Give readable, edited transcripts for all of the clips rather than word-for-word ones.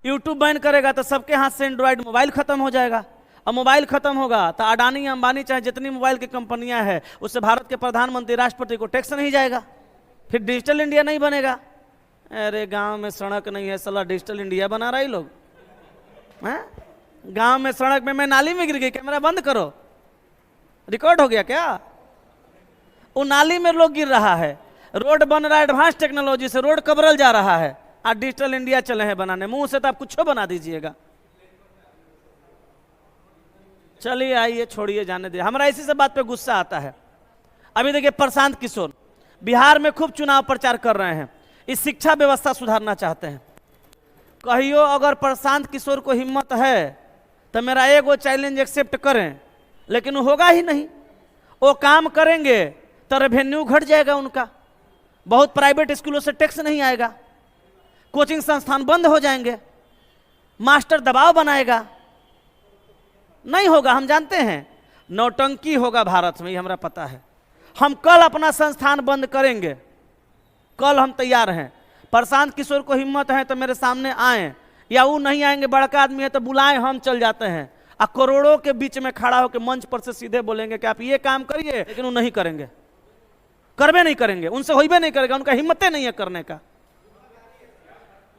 YouTube ban करेगा तो सबके हाथ से एंड्रॉयड मोबाइल खत्म हो जाएगा, और मोबाइल खत्म होगा तो अडानी अंबानी चाहे जितनी मोबाइल की कंपनियां हैं उससे भारत के प्रधानमंत्री राष्ट्रपति को टैक्स नहीं जाएगा, फिर डिजिटल इंडिया नहीं बनेगा। अरे गांव में सड़क नहीं है, साला डिजिटल इंडिया बना रहा है लोग। गांव में सड़क में मैं नाली में गिर गई, कैमरा बंद करो, रिकॉर्ड हो गया क्या? वो नाली में लोग गिर रहा है, रोड बन रहा है एडवांस टेक्नोलॉजी से, रोड कबरल जा रहा है, आज डिजिटल इंडिया चले हैं बनाने। मुंह से तो आप कुछ बना दीजिएगा। चलिए आइए, छोड़िए, जाने दे, हमारा इसी से बात पे गुस्सा आता है। अभी देखिए प्रशांत किशोर बिहार में खूब चुनाव प्रचार कर रहे हैं, इस शिक्षा व्यवस्था सुधारना चाहते हैं। कहियो अगर प्रशांत किशोर को हिम्मत है तो मेरा एगो चैलेंज एक्सेप्ट करें, लेकिन वो होगा ही नहीं। वो काम करेंगे तो रेवेन्यू घट जाएगा उनका, बहुत प्राइवेट स्कूलों से टैक्स नहीं आएगा, कोचिंग संस्थान बंद हो जाएंगे, मास्टर दबाव बनाएगा, नहीं होगा। हम जानते हैं नौटंकी होगा भारत में, ये हमारा पता है। हम कल अपना संस्थान बंद करेंगे, कल हम तैयार हैं। प्रशांत किशोर को हिम्मत है तो मेरे सामने आए, या वो नहीं आएंगे, बड़का आदमी है तो बुलाएं, हम चल जाते हैं। और करोड़ों के बीच में खड़ा होकर मंच पर से सीधे बोलेंगे कि आप ये काम करिए, लेकिन वो नहीं करेंगे, करबे नहीं करेंगे, उनसे होइबे नहीं करेगा, उनका हिम्मतें नहीं है करने का।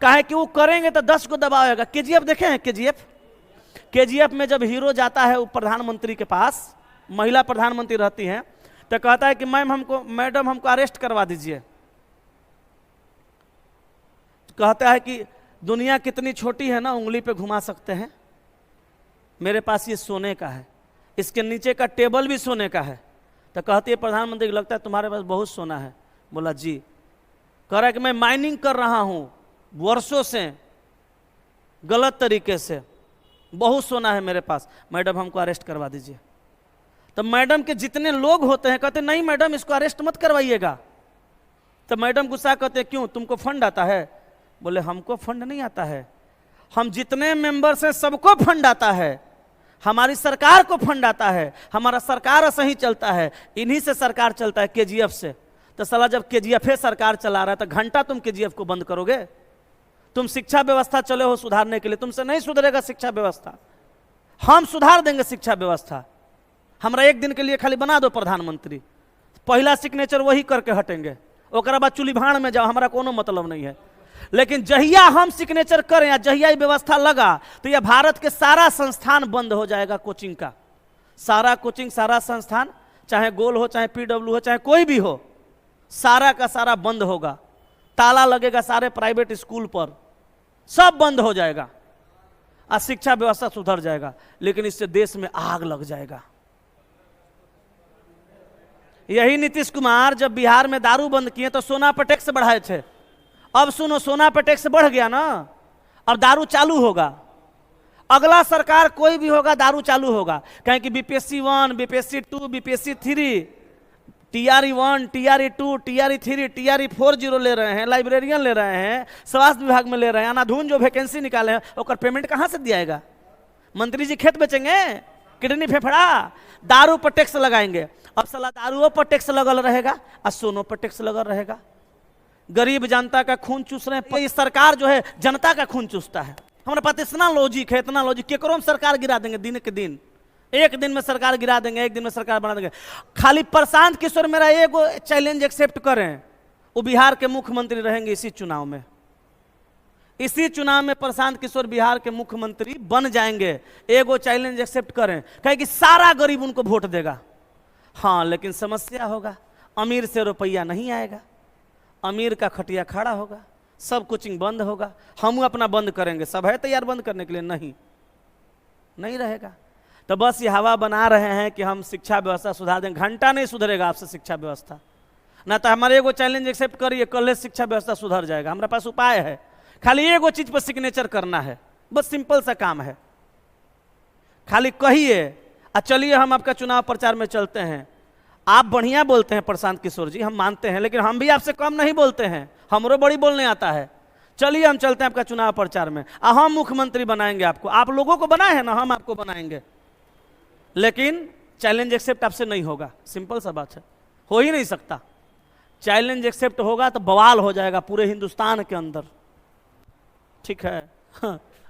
काहे कि वो करेंगे तो 10 को दबाएगा। केजीएफ देखे हैं? केजीएफ में जब हीरो जाता है वो प्रधानमंत्री के पास, महिला प्रधानमंत्री रहती हैं, तो कहता है कि मैडम हमको अरेस्ट करवा दीजिए। कहता है कि दुनिया कितनी छोटी है ना, उंगली पे घुमा सकते हैं, मेरे पास ये सोने का है, इसके नीचे का टेबल भी सोने का है। तो कहती है प्रधानमंत्री को लगता है तुम्हारे पास बहुत सोना है। बोला जी। कह रहा है कि मैं माइनिंग कर रहा हूं वर्षों से गलत तरीके से, बहुत सोना है मेरे पास, मैडम हमको अरेस्ट करवा दीजिए। तो मैडम के जितने लोग होते हैं कहते नहीं मैडम इसको अरेस्ट मत करवाइएगा। तो मैडम गुस्सा कहते क्यों, तुमको फंड आता है? बोले हमको फंड नहीं आता है, हम जितने मेंबर्स हैं सबको फंड आता है, हमारी सरकार को फंड आता है, हमारा सरकार सही चलता है, इन्हीं से सरकार चलता है, केजीएफ से। तो साला जब केजीएफ सरकार चला रहा है तो घंटा तुम केजीएफ को बंद करोगे? तुम शिक्षा व्यवस्था चले हो सुधारने के लिए, तुमसे नहीं सुधरेगा शिक्षा व्यवस्था, हम सुधार देंगे शिक्षा व्यवस्था। हमरा एक दिन के लिए खाली बना दो प्रधानमंत्री, पहला सिग्नेचर वही करके हटेंगे, ओकरा बाद चुली भाड़ में जाओ, हमारा कोनो मतलब नहीं है। लेकिन जहिया हम सिग्नेचर करें या जहिया व्यवस्था लगा तो यह भारत के सारा संस्थान बंद हो जाएगा, कोचिंग का सारा कोचिंग, सारा संस्थान, चाहे गोल हो, चाहे पीडब्ल्यू हो, चाहे कोई भी हो, सारा का सारा बंद होगा, ताला लगेगा सारे प्राइवेट स्कूल पर, सब बंद हो जाएगा और शिक्षा व्यवस्था सुधर जाएगा। लेकिन इससे देश में आग लग जाएगा। यही नीतीश कुमार जब बिहार में दारू बंद किए तो सोना पर टैक्स बढ़ाए थे। अब सुनो, सोना पर टैक्स बढ़ गया ना, अब दारू चालू होगा। अगला सरकार कोई भी होगा दारू चालू होगा, कहें कि BPSC 1, BPSC 2, BPSC 3, TRE 1, TRE 2, TRE 3, TRE 40 ले रहे हैं, लाइब्रेरियन ले रहे हैं, स्वास्थ्य विभाग में ले रहे हैं, अनाधून जो वैकेंसी निकाले हैं और पेमेंट कहां से दियाएगा? मंत्री जी खेत बेचेंगे, किडनी फेफड़ा, दारू पर टैक्स लगाएंगे। अब साला दारुओं पर टैक्स लगल रहेगा और सोनों पर टैक्स लगल रहेगा। गरीब जनता का खून चूस रहे हैं, इस सरकार जो है जनता का खून चूसता है। हमारे पास इतना लॉजिक है, इतना लॉजिक, केकरो में सरकार गिरा देंगे दिन के दिन, एक दिन में सरकार गिरा देंगे, एक दिन में सरकार बना देंगे। खाली प्रशांत किशोर मेरा एगो चैलेंज एक्सेप्ट करें, वो बिहार के मुख्यमंत्री रहेंगे इसी चुनाव में। इसी चुनाव में प्रशांत किशोर बिहार के मुख्यमंत्री बन जाएंगे। एगो चैलेंज एक्सेप्ट करें, कहे कि सारा गरीब उनको वोट देगा। हाँ, लेकिन समस्या होगा, अमीर से रुपया नहीं आएगा, अमीर का खटिया खड़ा होगा, सब कोचिंग बंद होगा। हम अपना बंद करेंगे, सब है तैयार बंद करने के लिए, नहीं रहेगा। तो बस ये हवा बना रहे हैं कि हम शिक्षा व्यवस्था सुधार दें, घंटा नहीं सुधरेगा आपसे शिक्षा व्यवस्था। ना तो हमारे एगो चैलेंज एक्सेप्ट करिए, कल शिक्षा व्यवस्था सुधर जाएगा। हमारे पास उपाय है, खाली एगो चीज पर सिग्नेचर करना है, बस सिंपल सा काम है। खाली कहिए और चलिए हम आपका चुनाव प्रचार में चलते हैं। आप बढ़िया बोलते हैं प्रशांत किशोर जी, हम मानते हैं, लेकिन हम भी आपसे कम नहीं बोलते हैं, हमरो बड़ी बोलने आता है। चलिए हम चलते हैं आपका चुनाव प्रचार में, हम मुख्यमंत्री बनाएंगे आपको। आप लोगों को बनाए हैं ना, हम आपको बनाएंगे, लेकिन चैलेंज एक्सेप्ट आपसे नहीं होगा। सिंपल सा बात है, हो ही नहीं सकता। चैलेंज एक्सेप्ट होगा तो बवाल हो जाएगा पूरे हिंदुस्तान के अंदर, ठीक है।